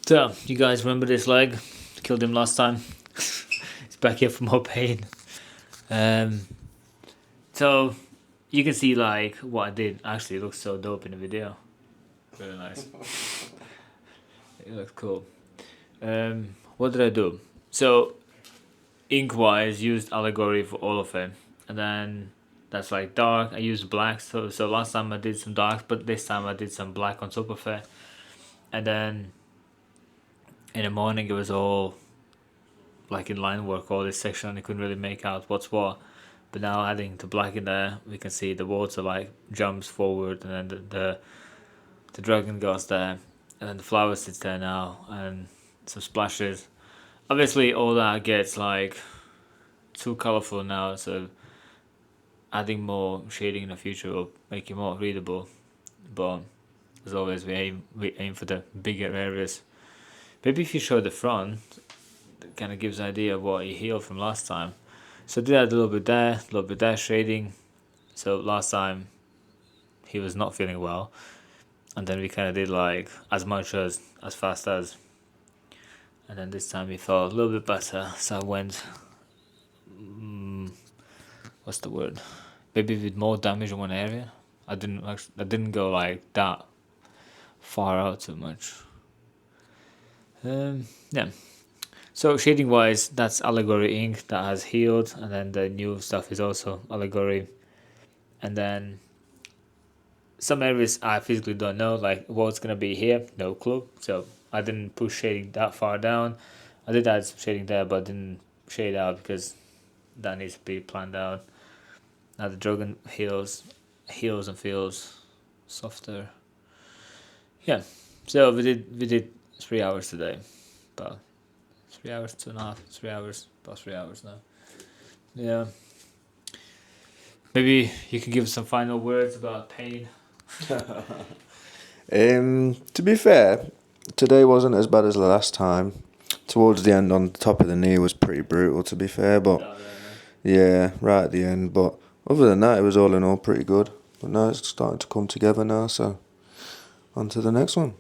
So, you guys remember this leg? Killed him last time. He's back here for more pain. So, you can see like what I did. Actually, it looks so dope in the video. Really nice. It looks cool. What did I do? So, ink-wise, used allegory for all of it. And then that's like dark. I used black. So last time I did some dark, but this time I did some black on top of it. And then in the morning it was all like in line work, all this section. I couldn't really make out what's what. But now adding the black in there, we can see the water like jumps forward, and then the dragon goes there, and then the flower sits there now, and some splashes. Obviously all that gets like too colorful now, so adding more shading in the future will make it more readable. But as always, we aim for the bigger areas. Maybe if you show the front, it kind of gives an idea of what he healed from last time. So do that a little bit there, a little bit there, shading. So last time he was not feeling well, and then we kind of did like as much as fast as. And then this time he felt a little bit better, so I went, what's the word? Maybe with more damage in one area. I didn't go like that far out too much. Yeah. So shading wise, that's allegory ink that has healed, and then the new stuff is also allegory. And then some areas I physically don't know, like what's gonna be here, no clue. So I didn't push shading that far down. I did add some shading there, but didn't shade out because that needs to be planned out. Now the dragon heals and feels softer. Yeah. So we did 3 hours today, about 3 hours, 2.5, 3 hours, about 3 hours now. Yeah. Maybe you can give some final words about pain. To be fair, today wasn't as bad as the last time. Towards the end, on the top of the knee, was pretty brutal. To be fair, but yeah, right at the end. But other than that, it was all in all pretty good. But now it's starting to come together now. So on to the next one.